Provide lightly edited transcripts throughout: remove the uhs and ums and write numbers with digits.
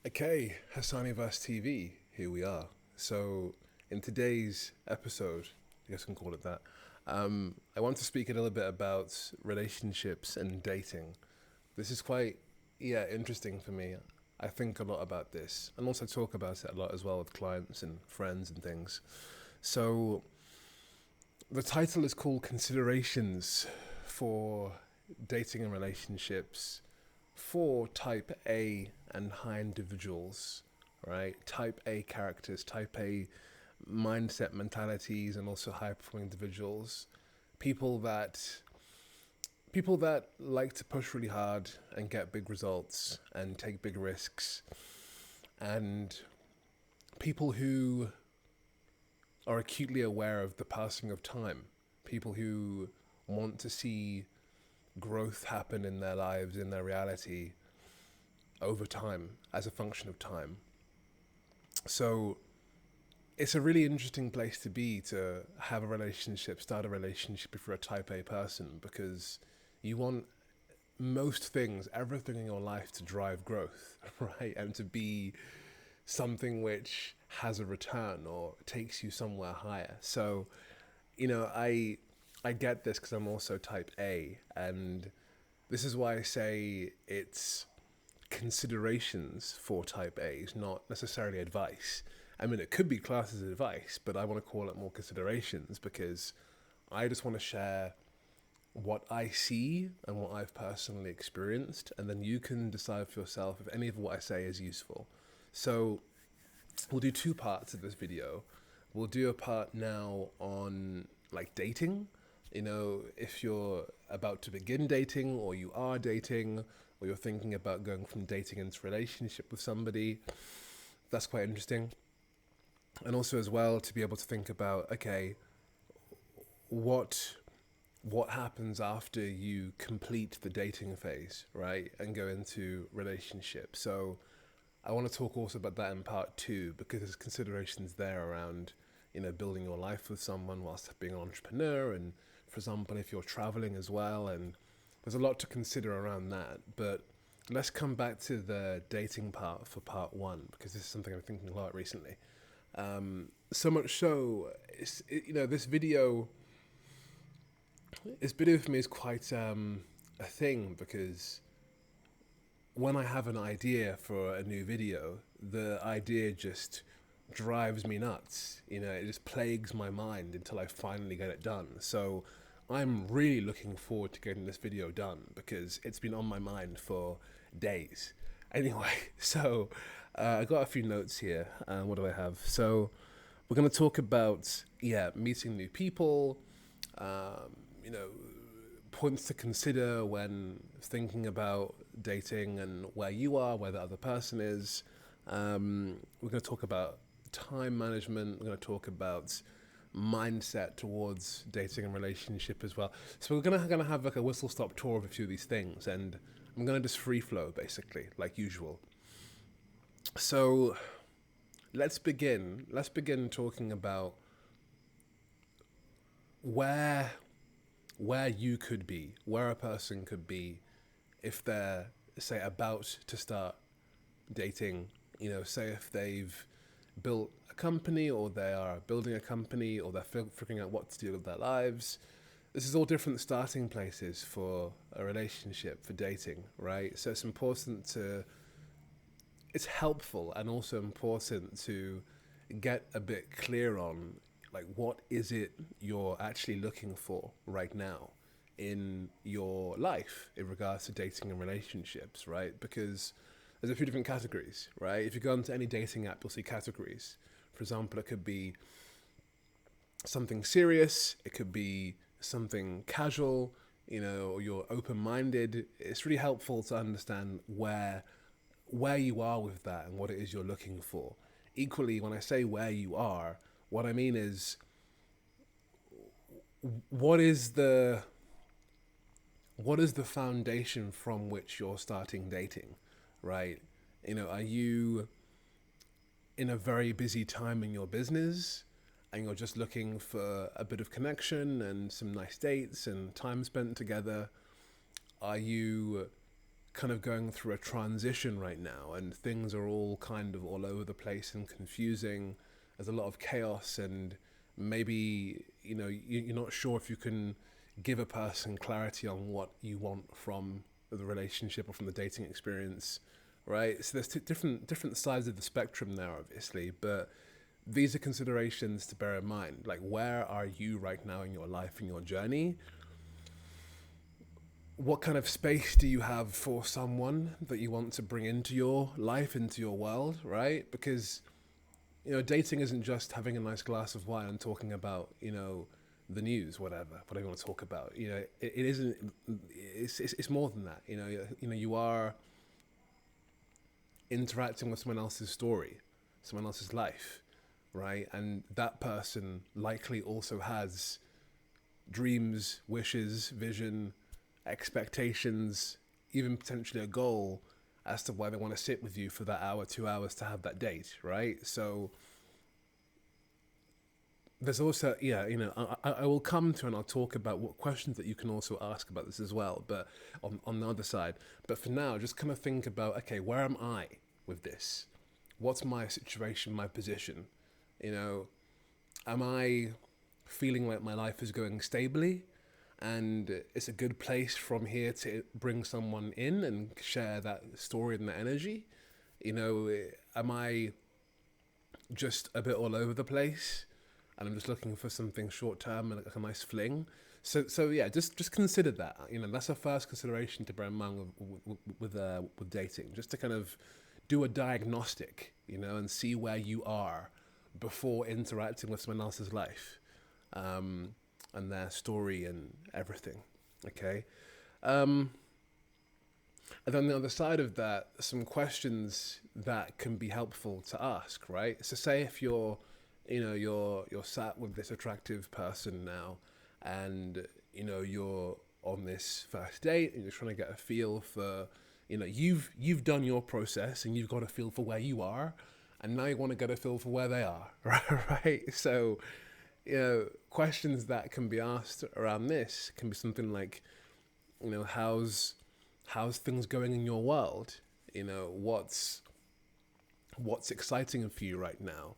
Okay, Hassaniverse TV, here we are. So, in today's episode, I guess we can call it that, I want to speak a little bit about relationships and dating. This is quite, interesting for me. I think a lot about this and also talk about it a lot as well with clients and friends and things. So, the title is called Considerations for Dating and Relationships for type A and high individuals, right? Type A characters, type A mindset mentalities, and also high performing individuals. People that people that like to push really hard and get big results and take big risks, and people who are acutely aware of the passing of time. People who want to see growth happen in their lives, in their reality, over time as a function of time. So it's a really interesting place to be to have a relationship, start a relationship if you're a type A person, because you want most things, everything in your life to drive growth, right? And to be something which has a return or takes you somewhere higher. So, I get this because I'm also type A, and this is why I say it's considerations for type A's, not necessarily advice. I mean, it could be classed as advice, but I want to call it more considerations because I just want to share what I see and what I've personally experienced, and then you can decide for yourself if any of what I say is useful. So, we'll do two parts of this video. We'll do a part now on like dating. If you're about to begin dating, or you are dating, or you're thinking about going from dating into relationship with somebody, that's quite interesting. And also as well to be able to think about, okay, what what happens after you complete the dating phase, right, and go into relationship. So I want to talk also about that in part two because there's considerations there around, building your life with someone whilst being an entrepreneur, and for example, if you're traveling as well, and there's a lot to consider around that. But let's come back to the dating part for part one because this is something I'm thinking a lot recently. So much so, this video for me is quite a thing because when I have an idea for a new video, the idea just drives me nuts. It just plagues my mind until I finally get it done. So I'm really looking forward to getting this video done because it's been on my mind for days. Anyway, so I got a few notes here. What do I have? So we're going to talk about, meeting new people, you know, points to consider when thinking about dating and where you are, where the other person is. We're going to talk about time management. We're going to talk about mindset towards dating and relationship as well. So we're gonna have like a whistle stop tour of a few of these things, and I'm gonna just free flow basically, like usual. So let's begin. Let's begin talking about where where you could be, where a person could be if they're, say, about to start dating. Say if they've built a company, or they are building a company, or they're figuring out what to do with their lives. This is all different starting places for a relationship, for dating, right? So it's helpful and also important to get a bit clear on, like, what is it you're actually looking for right now in your life in regards to dating and relationships, right? Because there's a few different categories, right? If you go onto any dating app, you'll see categories. For example, it could be something serious, it could be something casual, or you're open-minded. It's really helpful to understand where you are with that and what it is you're looking for. Equally, when I say where you are, what I mean is what is the foundation from which you're starting dating, right? Are you in a very busy time in your business and you're just looking for a bit of connection and some nice dates and time spent together? Are you kind of going through a transition right now, and things are all kind of all over the place and confusing. There's a lot of chaos, and maybe you're not sure if you can give a person clarity on what you want from the relationship or from the dating experience, right? So there's different sides of the spectrum there, obviously, but these are considerations to bear in mind. Like, where are you right now in your life, in your journey? What kind of space do you have for someone that you want to bring into your life, into your world, right? Because, dating isn't just having a nice glass of wine and talking about, the news, whatever you want to talk about. It isn't, it's more than that. You are interacting with someone else's story, someone else's life, right? And that person likely also has dreams, wishes, vision, expectations, even potentially a goal as to why they want to sit with you for that hour, 2 hours to have that date, right? So there's also, I will come to and I'll talk about what questions that you can also ask about this as well, but on the other side. But for now, just kind of think about, okay, where am I with this? What's my situation, my position? Am I feeling like my life is going stably and it's a good place from here to bring someone in and share that story and that energy? Am I just a bit all over the place and I'm just looking for something short term and like a nice fling? So yeah, just consider that. That's a first consideration to bear in mind with dating, just to kind of do a diagnostic, and see where you are before interacting with someone else's life, and their story and everything. Okay. And then on the other side of that, some questions that can be helpful to ask, right? So say if you're sat with this attractive person now, and you're on this first date and you're trying to get a feel for, you've done your process and you've got a feel for where you are, and now you want to get a feel for where they are, right? So, questions that can be asked around this can be something like, how's things going in your world? What's exciting for you right now?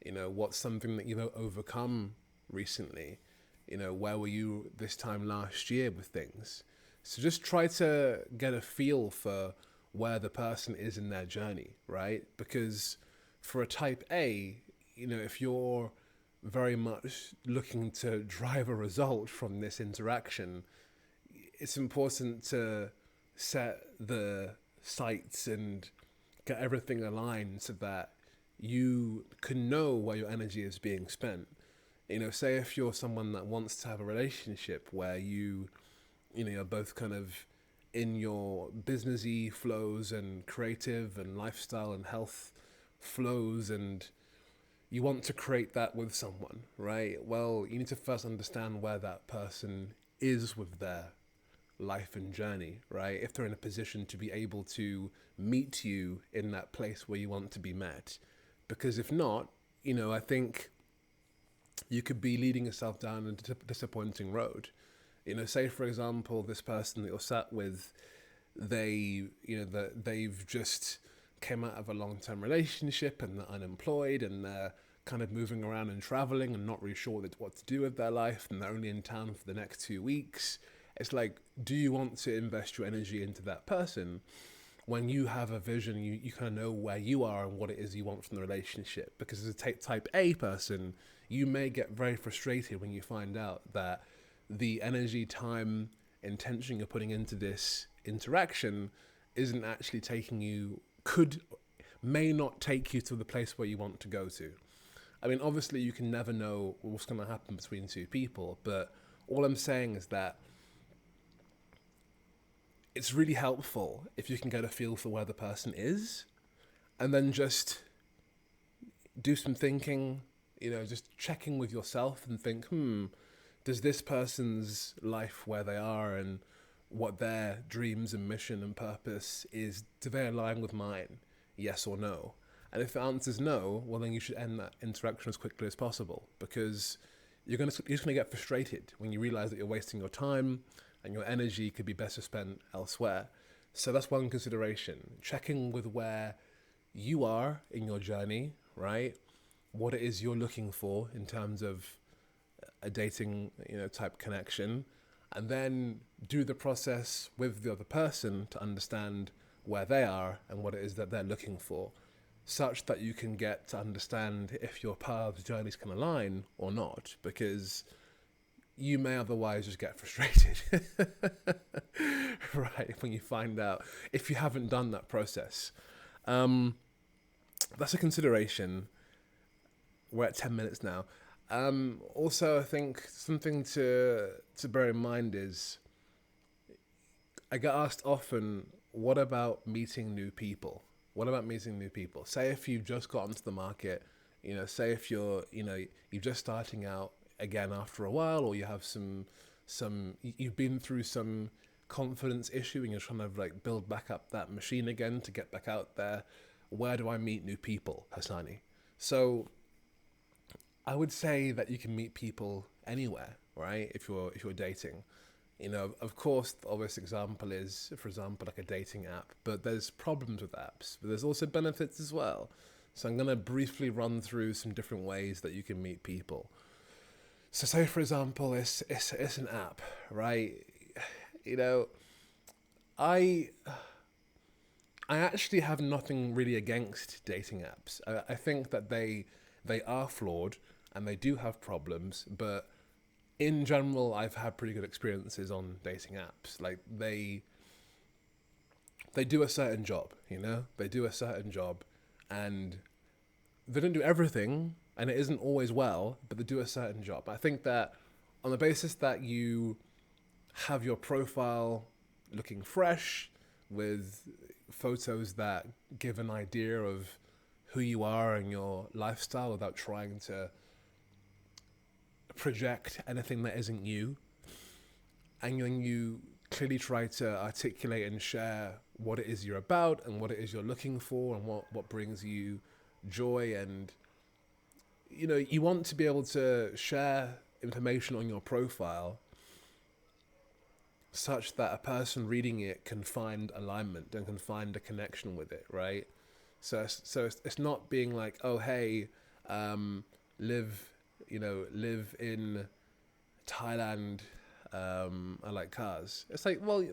What's something that you've overcome recently? Where were you this time last year with things? So just try to get a feel for where the person is in their journey, right? Because for a type A, if you're very much looking to drive a result from this interaction, it's important to set the sights and get everything aligned so that you can know where your energy is being spent. Say if you're someone that wants to have a relationship where you're both kind of in your businessy flows and creative and lifestyle and health flows, and you want to create that with someone, right? Well, you need to first understand where that person is with their life and journey, right? If they're in a position to be able to meet you in that place where you want to be met. Because if not, I think you could be leading yourself down a disappointing road. Say for example, this person that you're sat with, they've just came out of a long-term relationship and they're unemployed and they're kind of moving around and traveling and not really sure what to do with their life, and they're only in town for the next 2 weeks. It's like, do you want to invest your energy into that person when you have a vision, you kind of know where you are and what it is you want from the relationship? Because as a type A person, you may get very frustrated when you find out that the energy, time, intention you're putting into this interaction isn't actually may not take you to the place where you want to go to. I mean, obviously you can never know what's going to happen between two people, but all I'm saying is that it's really helpful if you can get a feel for where the person is, and then just do some thinking, just checking with yourself and think, does this person's life, where they are and what their dreams and mission and purpose is, do they align with mine? Yes or no? And if the answer is no, well, then you should end that interaction as quickly as possible, because you're just going to get frustrated when you realize that you're wasting your time and your energy could be better spent elsewhere. So that's one consideration. Checking with where you are in your journey, right? What it is you're looking for in terms of a dating, type connection, and then do the process with the other person to understand where they are and what it is that they're looking for, such that you can get to understand if your paths, journeys can align or not, because you may otherwise just get frustrated, right, when you find out, if you haven't done that process. That's a consideration. We're at 10 minutes now. Also, I think something to bear in mind is, I get asked often, what about meeting new people? What about meeting new people? Say if you've just got onto the market, say if you're just starting out again after a while, or you have you've been through some confidence issue and you're trying to like build back up that machine again to get back out there. Where do I meet new people, Hassani? So I would say that you can meet people anywhere, right? If you're dating, of course, the obvious example is, for example, like a dating app. But there's problems with apps, but there's also benefits as well. So I'm gonna briefly run through some different ways that you can meet people. So say, for example, it's an app, right? I actually have nothing really against dating apps. I think that they are flawed and they do have problems, but in general, I've had pretty good experiences on dating apps. Like they do a certain job, They do a certain job, and they don't do everything, and it isn't always well, but they do a certain job. I think that on the basis that you have your profile looking fresh with photos that give an idea of who you are and your lifestyle without trying to project anything that isn't you, and then you clearly try to articulate and share what it is you're about and what it is you're looking for and what brings you joy, and you want to be able to share information on your profile such that a person reading it can find alignment and can find a connection with it, right? So it's not being like, oh hey, live in Thailand, I like cars. It's like, well,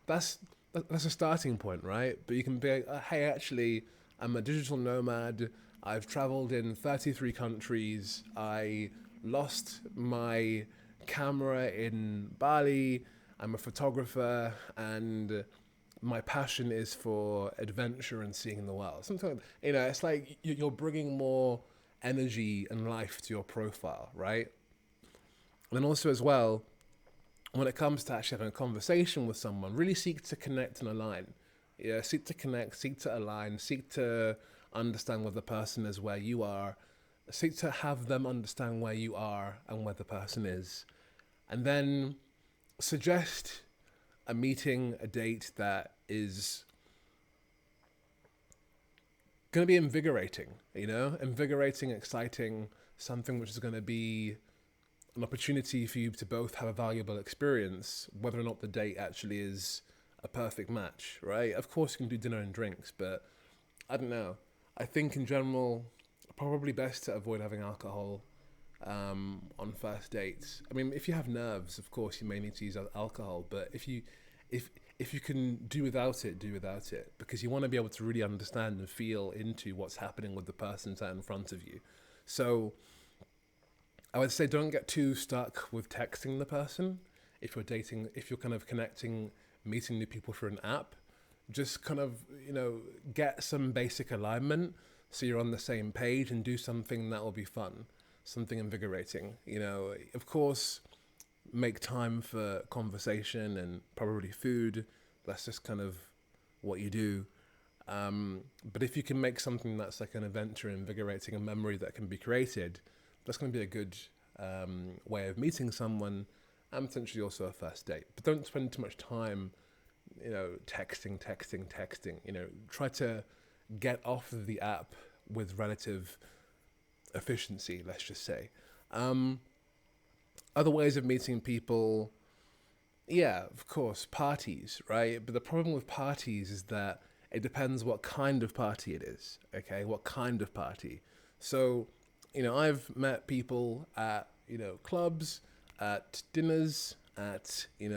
that's a starting point, right? But you can be like, hey, actually, I'm a digital nomad. I've traveled in 33 countries. I lost my camera in Bali. I'm a photographer, and my passion is for adventure and seeing the world. Something, it's like you're bringing more energy and life to your profile, right? And then also as well, when it comes to actually having a conversation with someone, really seek to connect and align. Yeah, seek to connect, seek to align, seek to understand where the person is, where you are. Seek to have them understand where you are and where the person is. And then suggest a meeting, a date that is going to be invigorating, invigorating, exciting, something which is going to be an opportunity for you to both have a valuable experience, whether or not the date actually is a perfect match, right? Of course, you can do dinner and drinks, but I don't know. I think in general, probably best to avoid having alcohol on first dates. I mean, if you have nerves, of course, you may need to use alcohol, but if you can do without it, do without it, because you want to be able to really understand and feel into what's happening with the person sat in front of you. So I would say don't get too stuck with texting the person. If you're dating, if you're kind of connecting, meeting new people through an app, just kind of, get some basic alignment so you're on the same page, and do something that will be fun, something invigorating. Of course, make time for conversation and probably food. That's just kind of what you do. But if you can make something that's like an adventure, invigorating, a memory that can be created, that's going to be a good way of meeting someone, and potentially also a first date. But don't spend too much time, texting. Try to get off of the app with relative efficiency, let's just say. Other ways of meeting people, Yeah, of course, parties, right? But the problem with parties is that it depends what kind of party it is, okay? What kind of party. So, I've met people at, clubs, at dinners, at, kind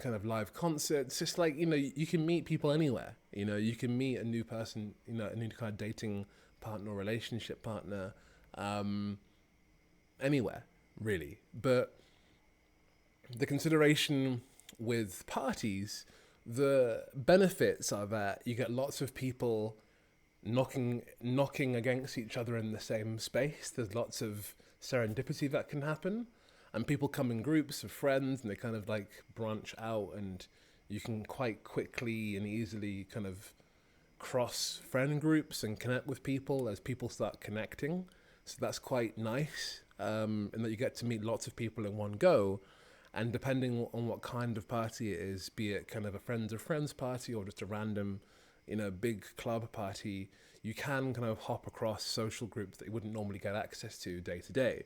of live concerts. Just like, you can meet people anywhere. You can meet a new person, a new kind of dating partner or relationship partner, um, anywhere, really. But the consideration with parties, the benefits are that you get lots of people knocking against each other in the same space. There's lots of serendipity that can happen, and people come in groups of friends, and they kind of like branch out, and you can quite quickly and easily kind of cross friend groups and connect with people as people start connecting. So that's quite nice, and that you get to meet lots of people in one go. And depending on what kind of party it is, be it kind of a friends of friends party or just a random, big club party, you can kind of hop across social groups that you wouldn't normally get access to day to day.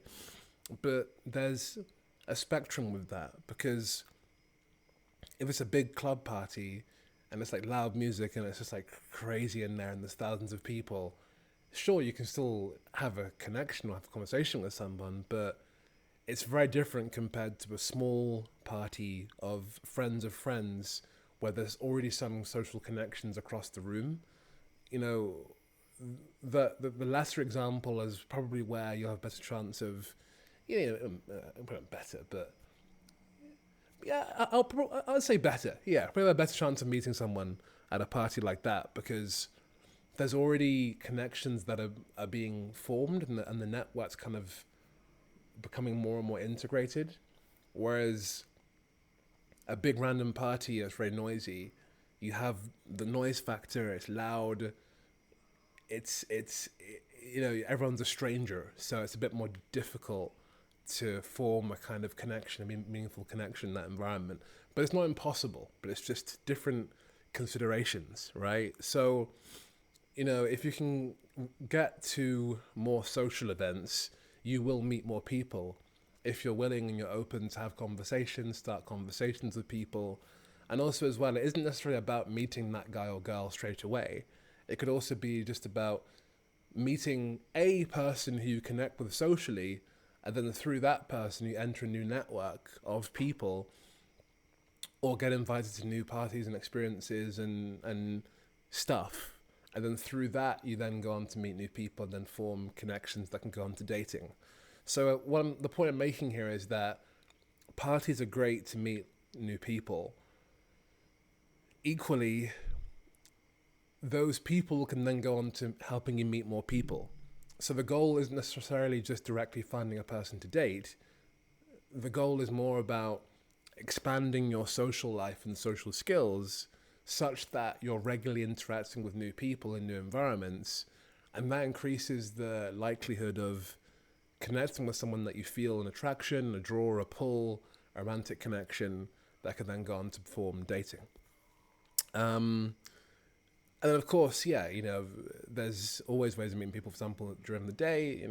But there's a spectrum with that, because if it's a big club party and it's like loud music and it's just like crazy in there and there's thousands of people, sure, you can still have a connection or have a conversation with someone, but it's very different compared to a small party of friends where there's already some social connections across the room. You know, the lesser example is probably where you have a better chance of, better, but yeah, I'll say better. Yeah, probably a better chance of meeting someone at a party like that, because there's already connections that are being formed, and the network's kind of becoming more and more integrated. Whereas a big random party is very noisy. You have the noise factor. It's loud. It's everyone's a stranger, so it's a bit more difficult to form a kind of connection, a meaningful connection in that environment. But it's not impossible. But it's just different considerations, right? So, if you can get to more social events, you will meet more people if you're willing and you're open to have conversations, start conversations with people. And also, as well, it isn't necessarily about meeting that guy or girl straight away. It could also be just about meeting a person who you connect with socially, and then through that person you enter a new network of people, or get invited to new parties and experiences and stuff. And then through that you then go on to meet new people and then form connections that can go on to dating. So the point I'm making here is that parties are great to meet new people. Equally, those people can then go on to helping you meet more people. So the goal isn't necessarily just directly finding a person to date. The goal is more about expanding your social life and social skills such that you're regularly interacting with new people in new environments, and that increases the likelihood of connecting with someone that you feel an attraction, a draw, a pull, a romantic connection that can then go on to form dating. And then of course, there's always ways of meeting people, for example, during the day,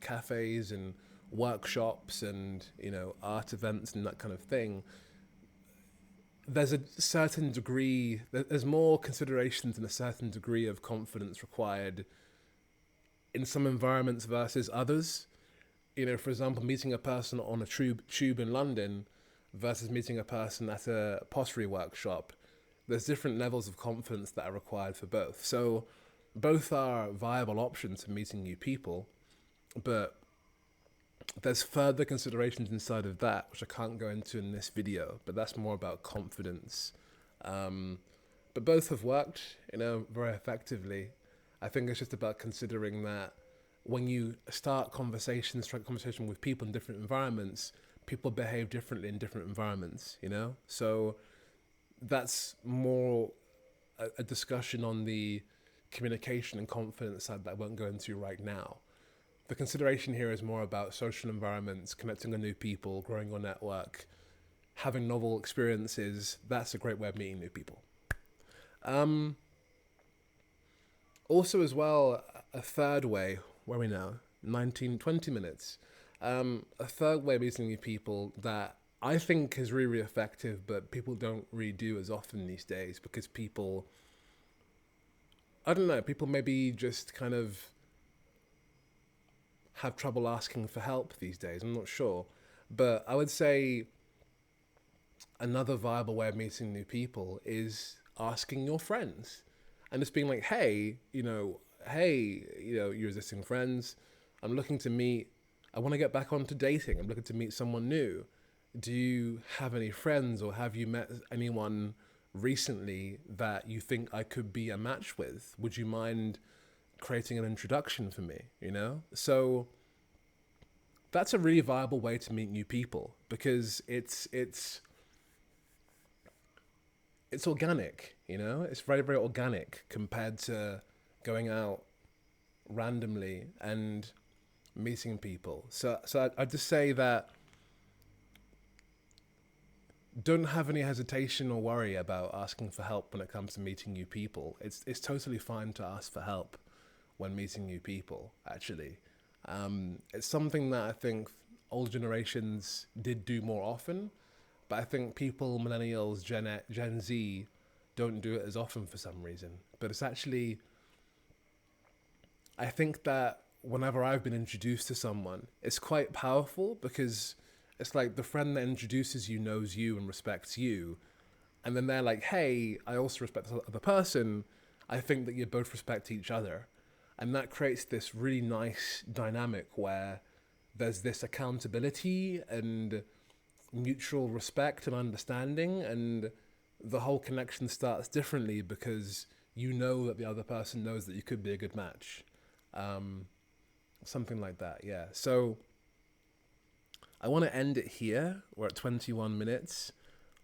cafes and workshops and, art events and that kind of thing. There's a certain degree, there's more considerations and a certain degree of confidence required in some environments versus others. For example, meeting a person on a tube in London versus meeting a person at a pottery workshop, there's different levels of confidence that are required for both. So both are viable options for meeting new people, but there's further considerations inside of that, which I can't go into in this video, but that's more about confidence. But both have worked, very effectively. I think it's just about considering that when you start conversation with people in different environments, people behave differently in different environments, So that's more a discussion on the communication and confidence side that I won't go into right now. The consideration here is more about social environments, connecting with new people, growing your network, having novel experiences. That's a great way of meeting new people. Also, as well, a third way, where are we now? 19, 20 minutes. A third way of meeting new people that I think is really, really effective, but people don't really do as often these days because people, I don't know, people maybe just kind of have trouble asking for help these days. I'm not sure. But I would say another viable way of meeting new people is asking your friends and just being like, hey, your existing friends, I'm looking to meet, I want to get back onto dating. I'm looking to meet someone new. Do you have any friends or have you met anyone recently that you think I could be a match with? Would you mind creating an introduction for me, you know? So that's a really viable way to meet new people because it's organic, you know? It's very, very organic compared to going out randomly and meeting people. So I'd just say that don't have any hesitation or worry about asking for help when it comes to meeting new people. It's totally fine to ask for help when meeting new people, actually. It's something that I think old generations did do more often, but I think people, millennials, Gen Z, don't do it as often for some reason. But it's actually, I think that whenever I've been introduced to someone, it's quite powerful because it's like the friend that introduces you knows you and respects you. And then they're like, hey, I also respect the other person. I think that you both respect each other. And that creates this really nice dynamic where there's this accountability and mutual respect and understanding, and the whole connection starts differently because you know that the other person knows that you could be a good match. Um, Something like that, yeah. So I want to end it here. We're at 21 minutes.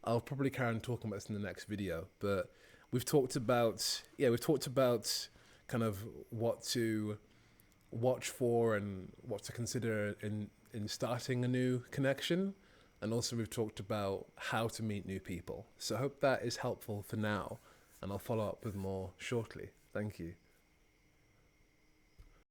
I'll probably carry on talking about this in the next video, but we've talked about kind of what to watch for and what to consider in starting a new connection. And also we've talked about how to meet new people. So I hope that is helpful for now, and I'll follow up with more shortly. Thank you.